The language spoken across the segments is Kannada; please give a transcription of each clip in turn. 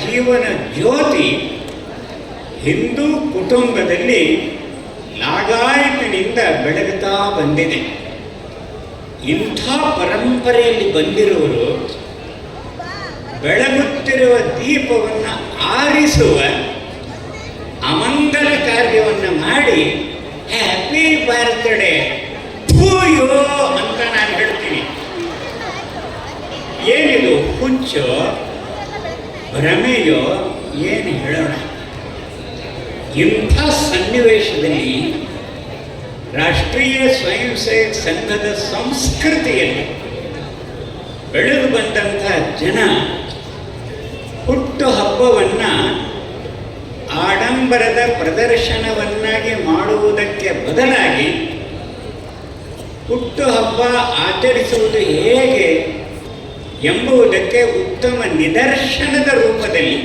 ಜೀವನ ಜ್ಯೋತಿ ಹಿಂದೂ ಕುಟುಂಬದಲ್ಲಿ ಲಾಗಾಯತಿನಿಂದ ಬೆಳಗುತ್ತಾ ಬಂದಿದೆ. ಇಂಥ ಪರಂಪರೆಯಲ್ಲಿ ಬಂದಿರುವರು ಬೆಳಗುತ್ತಿರುವ ದೀಪವನ್ನು ಆರಿಸುವ ಅಮಂಗಲ ಕಾರ್ಯವನ್ನು ಮಾಡಿ ಹ್ಯಾಪಿ ಬರ್ತ್ಡೇ ಯೋ ಅಂತ ನಾನು ಹೇಳ್ತೀನಿ. ಏನಿದು ಹುಚ್ಚೋ ಭ್ರಮೆಯೋ ಏನು ಹೇಳೋಣ? ಇಂಥ ಸನ್ನಿವೇಶದಲ್ಲಿ ರಾಷ್ಟ್ರೀಯ ಸ್ವಯಂ ಸೇವಕ ಸಂಘದ ಸಂಸ್ಕೃತಿಯಲ್ಲಿ ಬೆಳೆದು ಬಂದಂಥ ಜನ ಹುಟ್ಟು ಹಬ್ಬವನ್ನು ಆಡಂಬರದ ಪ್ರದರ್ಶನವನ್ನಾಗಿ ಮಾಡುವುದಕ್ಕೆ ಬದಲಾಗಿ ಹುಟ್ಟು ಹಬ್ಬ ಆಚರಿಸುವುದು ಹೇಗೆ ಎಂಬುದಕ್ಕೆ ಉತ್ತಮ ನಿದರ್ಶನದ ರೂಪದಲ್ಲಿ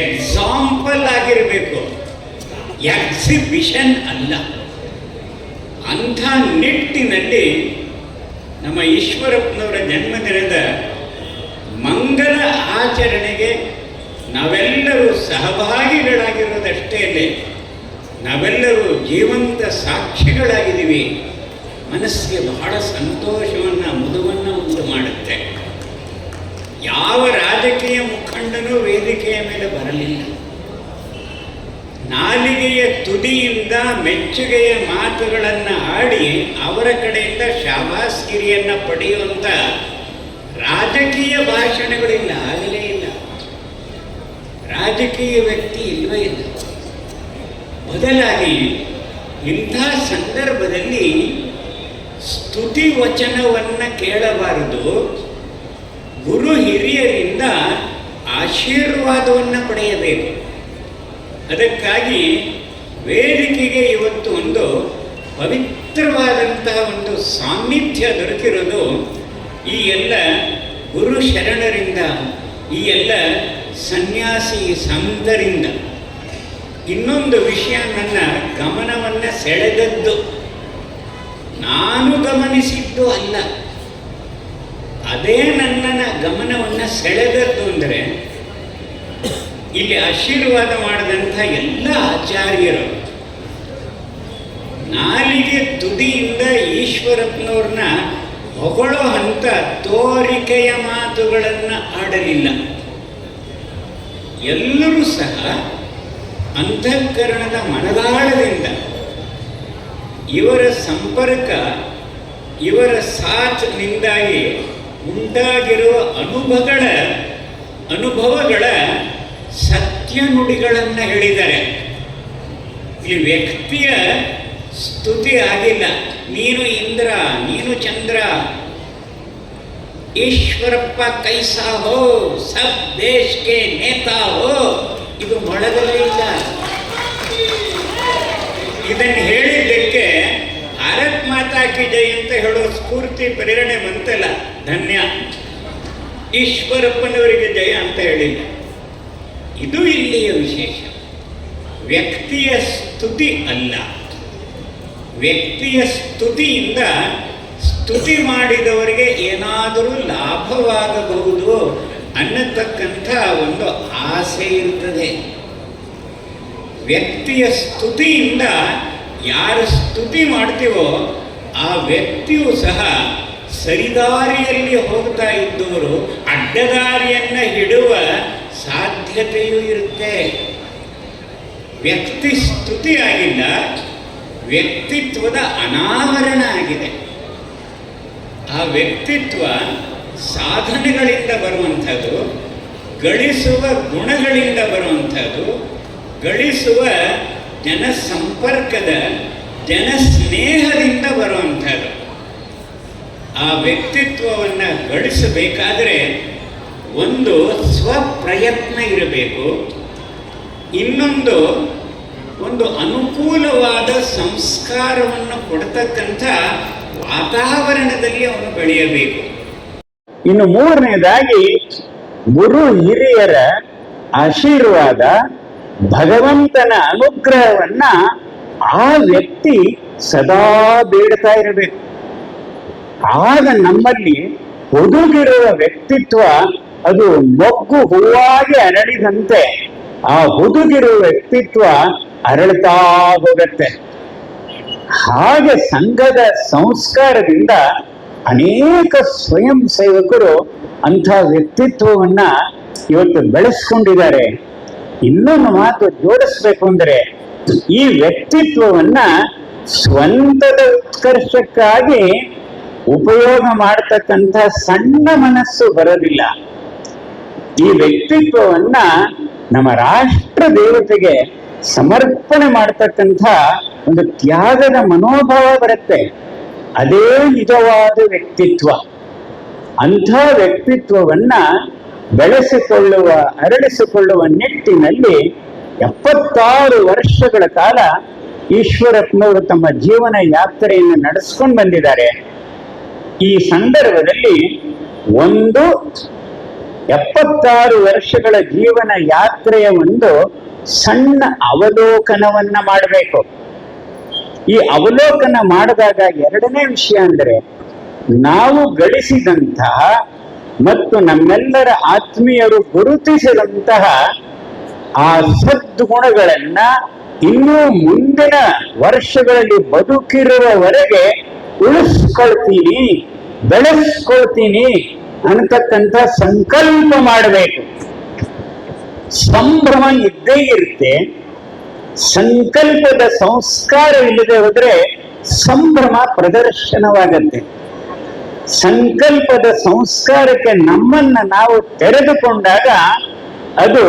ಎಕ್ಸಾಂಪಲ್ ಆಗಿರಬೇಕು, ಎಕ್ಸಿಬಿಷನ್ ಅಲ್ಲ. ಅಂಥ ನಿಟ್ಟಿನಲ್ಲಿ ನಮ್ಮ ಈಶ್ವರಪ್ಪನವರ ಜನ್ಮದಿನದ ಮಂಗಲ ಆಚರಣೆಗೆ ನಾವೆಲ್ಲರೂ ಸಹಭಾಗಿಗಳಾಗಿರೋದಷ್ಟೇ ಅಲ್ಲೇ ನಾವೆಲ್ಲರೂ ಜೀವಂತ ಸಾಕ್ಷಿಗಳಾಗಿದ್ದೀವಿ. ಮನಸ್ಸಿಗೆ ಬಹಳ ಸಂತೋಷವನ್ನು ಮುದುವನ್ನು ಉಂಟು ಮಾಡುತ್ತೆ. ಯಾವ ರಾಜಕೀಯ ಮುಖಂಡನೂ ವೇದಿಕೆಯ ಮೇಲೆ ಬರಲಿಲ್ಲ. ನಾಲಿಗೆಯ ತುದಿಯಿಂದ ಮೆಚ್ಚುಗೆಯ ಮಾತುಗಳನ್ನು ಆಡಿ ಅವರ ಕಡೆಯಿಂದ ಶಾಬಾಸ್ಗಿರಿಯನ್ನು ಪಡೆಯುವಂಥ ರಾಜಕೀಯ ಭಾಷಣಗಳಿಲ್ಲ, ಆಗಲೇ ಇಲ್ಲ. ರಾಜಕೀಯ ವ್ಯಕ್ತಿ ಇಲ್ಲವೇ ಇಲ್ಲ. ಬದಲಾಗಿ ಇಂಥ ಸಂದರ್ಭದಲ್ಲಿ ಸ್ತುತಿ ವಚನವನ್ನು ಕೇಳಬಾರದು, ಗುರು ಹಿರಿಯರಿಂದ ಆಶೀರ್ವಾದವನ್ನು ಪಡೆಯಬೇಕು. ಅದಕ್ಕಾಗಿ ವೇದಿಕೆಗೆ ಇವತ್ತು ಒಂದು ಪವಿತ್ರವಾದಂತಹ ಒಂದು ಸಾನ್ನಿಧ್ಯ ದೊರಕಿರೋದು ಈ ಎಲ್ಲ ಗುರು ಶರಣರಿಂದ, ಈ ಎಲ್ಲ ಸನ್ಯಾಸಿ ಸಂತರಿಂದ. ಇನ್ನೊಂದು ವಿಷಯ ನನ್ನ ಗಮನವನ್ನು ಸೆಳೆದದ್ದು, ನಾನು ಗಮನಿಸಿದ್ದು ಅಲ್ಲ, ಅದೇ ನನ್ನ ಗಮನವನ್ನು ಸೆಳೆದದ್ದು ಅಂದರೆ ಇಲ್ಲಿ ಆಶೀರ್ವಾದ ಮಾಡಿದಂಥ ಎಲ್ಲ ಆಚಾರ್ಯರು ನಾಲಿಗೆ ತುದಿಯಿಂದ ಈಶ್ವರಪ್ಪನವ್ರನ್ನ ಹೊಗಳೋ ಹಂತ ತೋರಿಕೆಯ ಮಾತುಗಳನ್ನು ಆಡಲಿಲ್ಲ. ಎಲ್ಲರೂ ಸಹ ಅಂತಃಕರಣದ ಮನದಾಳದಿಂದ ಇವರ ಸಂಪರ್ಕ, ಇವರ ಸಾಥ್ನಿಂದಾಗಿ ಉಂಟಾಗಿರುವ ಅನುಭವಗಳ ಸತ್ಯ ನುಡಿಗಳನ್ನು ಹೇಳಿದ್ದಾರೆ. ಈ ವ್ಯಕ್ತಿಯ ಸ್ತುತಿ ಆಗಿಲ್ಲ, ನೀನು ಇಂದ್ರ, ನೀನು ಚಂದ್ರ, ಈಶ್ವರಪ್ಪ ಕೈಸಾ ಹೋ, ಸಬ್ ದೇಶಕ್ಕೆ ನೇತಾ ಹೋ, ಇದು ಮೊಳಗಲಿಲ್ಲ. ಇದನ್ನು ಹೇಳಿದ್ದಕ್ಕೆ ಭಾರತ್ ಮಾತಾ ಕಿ ಜೈ ಅಂತ ಹೇಳೋ ಸ್ಫೂರ್ತಿ ಪ್ರೇರಣೆ ಬಂತಲ್ಲ, ಧನ್ಯ. ಈಶ್ವರಪ್ಪನವರಿಗೆ ಜಯ ಅಂತ ಹೇಳಿಲ್ಲ. ಇದು ಇಲ್ಲಿಯ ವಿಶೇಷ. ವ್ಯಕ್ತಿಯ ಸ್ತುತಿ ಅಲ್ಲ, ವ್ಯಕ್ತಿಯ ಸ್ತುತಿಯಿಂದ ಸ್ತುತಿ ಮಾಡಿದವರಿಗೆ ಏನಾದರೂ ಲಾಭವಾಗಬಹುದು ಅನ್ನತಕ್ಕಂಥ ಒಂದು ಆಸೆ ಇರ್ತದೆ. ವ್ಯಕ್ತಿಯ ಸ್ತುತಿಯಿಂದ ಯಾರು ಸ್ತುತಿ ಮಾಡ್ತೀವೋ ಆ ವ್ಯಕ್ತಿಯೂ ಸಹ ಸರಿದಾರಿಯಲ್ಲಿ ಹೋಗ್ತಾ ಇದ್ದವರು ಅಡ್ಡದಾರಿಯನ್ನು ಹಿಡುವ ಸಾಧ್ಯತೆಯೂ ಇರುತ್ತೆ. ವ್ಯಕ್ತಿ ಸ್ತುತಿ ಆಗಿಲ್ಲ, ವ್ಯಕ್ತಿತ್ವದ ಅನಾವರಣ ಆಗಿದೆ. ಆ ವ್ಯಕ್ತಿತ್ವ ಸಾಧನೆಗಳಿಂದ ಬರುವಂಥದ್ದು, ಗಳಿಸುವ ಗುಣಗಳಿಂದ ಬರುವಂಥದ್ದು, ಗಳಿಸುವ ಜನ ಸಂಪರ್ಕದ, ಜನ ಸ್ನೇಹದಿಂದ ಬರುವಂಥದ್ದು. ಆ ವ್ಯಕ್ತಿತ್ವವನ್ನು ಗಳಿಸಬೇಕಾದರೆ ಒಂದು ಸ್ವಪ್ರಯತ್ನ ಇರಬೇಕು, ಇನ್ನೊಂದು ಒಂದು ಅನುಕೂಲವಾದ ಸಂಸ್ಕಾರವನ್ನು ಕೊಡ್ತಕ್ಕಂಥ ವಾತಾವರಣದಲ್ಲಿ ಅವನು ಬೆಳೆಯಬೇಕು. ಇನ್ನು ಮೂರನೇದಾಗಿ ಗುರು ಹಿರಿಯರ ಆಶೀರ್ವಾದ, ಭಗವಂತನ ಅನುಗ್ರಹವನ್ನ ಆ ವ್ಯಕ್ತಿ ಸದಾ ಬೇಡ್ತಾ ಇರಬೇಕು. ಆಗ ನಮ್ಮಲ್ಲಿ ಹುದುಗಿರುವ ವ್ಯಕ್ತಿತ್ವ ಅದು ಮೊಗ್ಗು ಹೂವಾಗಿ ಅರಳಿದಂತೆ ಆ ಹುದುಗಿರುವ ವ್ಯಕ್ತಿತ್ವ ಅರಳ್ತಾ ಹೋಗತ್ತೆ. ಹಾಗೆ ಸಂಘದ ಸಂಸ್ಕಾರದಿಂದ ಅನೇಕ ಸ್ವಯಂ ಸೇವಕರು ಅಂಥ ವ್ಯಕ್ತಿತ್ವವನ್ನ ಇವತ್ತು ಬೆಳೆಸ್ಕೊಂಡಿದ್ದಾರೆ. ಇನ್ನೊಂದು ಮಾತು ಜೋಡಿಸ್ಬೇಕು ಅಂದ್ರೆ, ಈ ವ್ಯಕ್ತಿತ್ವವನ್ನ ಸ್ವಂತದ ಉತ್ಕರ್ಷಕ್ಕಾಗಿ ಉಪಯೋಗ ಮಾಡತಕ್ಕಂಥ ಸಣ್ಣ ಮನಸ್ಸು ಬರೋದಿಲ್ಲ. ಈ ವ್ಯಕ್ತಿತ್ವವನ್ನ ನಮ್ಮ ರಾಷ್ಟ್ರ ದೇವತೆಗೆ ಸಮರ್ಪಣೆ ಮಾಡತಕ್ಕಂಥ ಒಂದು ತ್ಯಾಗದ ಮನೋಭಾವ ಬರುತ್ತೆ. ಅದೇ ನಿಜವಾದ ವ್ಯಕ್ತಿತ್ವ. ಅಂಥ ವ್ಯಕ್ತಿತ್ವವನ್ನ ಬೆಳೆಸಿಕೊಳ್ಳುವ ಅರಳಿಸಿಕೊಳ್ಳುವ ನಿಟ್ಟಿನಲ್ಲಿ 76 ವರ್ಷಗಳ ಕಾಲ ಈಶ್ವರಪ್ಪನವರು ತಮ್ಮ ಜೀವನ ಯಾತ್ರೆಯನ್ನು ನಡೆಸ್ಕೊಂಡು ಬಂದಿದ್ದಾರೆ. ಈ ಸಂದರ್ಭದಲ್ಲಿ 76 ವರ್ಷಗಳ ಜೀವನ ಯಾತ್ರೆಯ ಒಂದು ಸಣ್ಣ ಅವಲೋಕನವನ್ನ ಮಾಡಬೇಕು. ಈ ಅವಲೋಕನ ಮಾಡಿದಾಗ ಎರಡನೇ ವಿಷಯ ಅಂದ್ರೆ, ನಾವು ಗಳಿಸಿದಂತಹ ಮತ್ತು ನಮ್ಮೆಲ್ಲರ ಆತ್ಮೀಯರು ಗುರುತಿಸಿದಂತಹ ಆ ಸದ್ಗುಣಗಳನ್ನ ಇನ್ನೂ ಮುಂದಿನ ವರ್ಷಗಳಲ್ಲಿ ಬದುಕಿರುವವರೆಗೆ ಉಳಿಸ್ಕೊಳ್ತೀನಿ, ಬೆಳೆಸ್ಕೊಳ್ತೀನಿ ಅನ್ನತಕ್ಕಂಥ ಸಂಕಲ್ಪ ಮಾಡಬೇಕು. ಸಂಭ್ರಮ ಇದ್ದೇ ಇರುತ್ತೆ. ಸಂಕಲ್ಪದ ಸಂಸ್ಕಾರ ಇಲ್ಲದೆ ಹೋದ್ರೆ ಸಂಭ್ರಮ ಪ್ರದರ್ಶನವಾಗತ್ತೆ. ಸಂಕಲ್ಪದ ಸಂಸ್ಕಾರಕ್ಕೆ ನಮ್ಮನ್ನ ನಾವು ತೆರೆದುಕೊಂಡಾಗ ಅದು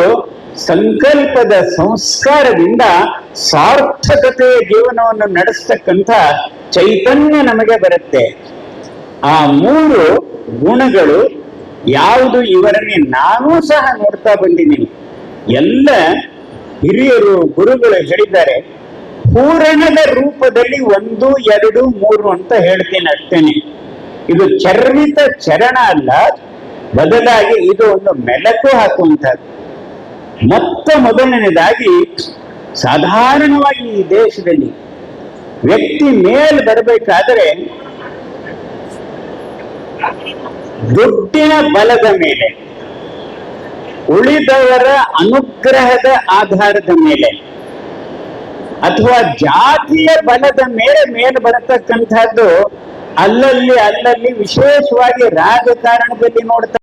ಸಂಕಲ್ಪದ ಸಂಸ್ಕಾರದಿಂದ ಸಾರ್ಥಕತೆಯ ಜೀವನವನ್ನು ನಡೆಸ್ತಕ್ಕಂಥ ಚೈತನ್ಯ ನಮಗೆ ಬರುತ್ತೆ. ಆ 3 ಗುಣಗಳು ಯಾವುದು ಇವರನ್ನೇ ನಾನೂ ಸಹ ನೋಡ್ತಾ ಬಂದಿದ್ದೀನಿ. ಎಲ್ಲ ಹಿರಿಯರು ಗುರುಗಳು ಹೇಳಿದ್ದಾರೆ, ಪೂರಣದ ರೂಪದಲ್ಲಿ 1, 2, 3 ಅಂತ ಹೇಳ್ತೇನೆ ಅಷ್ಟೇನೆ. ಇದು ಚರ್ವಿತ ಚರಣ ಅಲ್ಲ, ಬದಲಾಗಿ ಇದು ಒಂದು ಮೆಲಕು ಹಾಕುವಂಥದ್ದು. ಮೊದಲನೇದಾಗಿ ಸಾಧಾರಣವಾಗಿ ಈ ದೇಶದಲ್ಲಿ ವ್ಯಕ್ತಿ ಮೇಲ್ ಬರಬೇಕಾದ್ರೆ ದುಡ್ಡಿನ ಬಲದ ಮೇಲೆ, ಉಳಿದವರ ಅನುಗ್ರಹದ ಆಧಾರದ ಮೇಲೆ ಅಥವಾ ಜಾತಿಯ ಬಲದ ಮೇಲೆ ಬರತಕ್ಕಂಥದ್ದು ಅಲ್ಲಲ್ಲಿ ವಿಶೇಷವಾಗಿ ರಾಜಕಾರಣದಲ್ಲಿ ನೋಡ್ತಾ